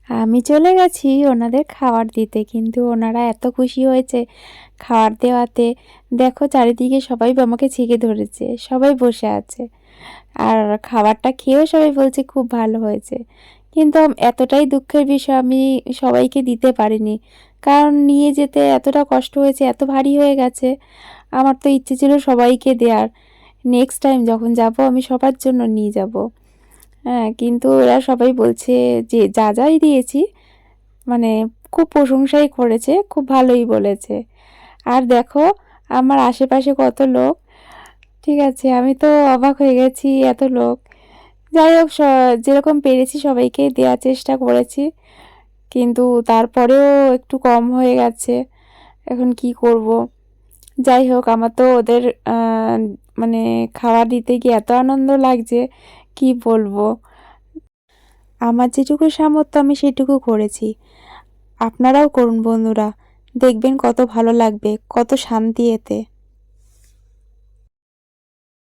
আমি চলে গেছি ওনাদের খাবার দিতে, কিন্তু ওনারা এত খুশি হয়েছে খাবার দেওয়াতে। দেখো চারিদিকে সবাই আমাকে ছেঁকে ধরেছে, সবাই বসে আছে। আর খাবারটা খেয়েও সবাই বলছে খুব ভালো হয়েছে। কিন্তু এতটাই দুঃখের বিষয়, আমি সবাইকে দিতে পারিনি, কারণ নিয়ে যেতে এতটা কষ্ট হয়েছে, এত ভারী হয়ে গেছে। আমার তো ইচ্ছে ছিল সবাইকে দেওয়ার। নেক্সট টাইম যখন যাব আমি সবার জন্য নিয়ে যাব। হ্যাঁ, কিন্তু ওরা সবাই বলছে যে যা যাই দিয়েছি মানে খুব প্রশংসাই করেছে, খুব ভালোই বলেছে। আর দেখো আমার আশেপাশে কত লোক, ঠিক আছে, আমি তো অবাক হয়ে গেছি, এত লোক। যাই হোক, যেরকম পেরেছি সবাইকে দেওয়ার চেষ্টা করেছি, কিন্তু তারপরেও একটু কম হয়ে গেছে। এখন কি করব। যাই হোক, আমার তো ওদের মানে খাবার দিতে গিয়ে এত আনন্দ লাগছে, কি বলবো। আমার যেটুকু সামর্থ্য আমি সেটুকু করেছি। আপনারাও করুন বন্ধুরা, দেখবেন কত ভালো লাগবে, কত শান্তি এতে।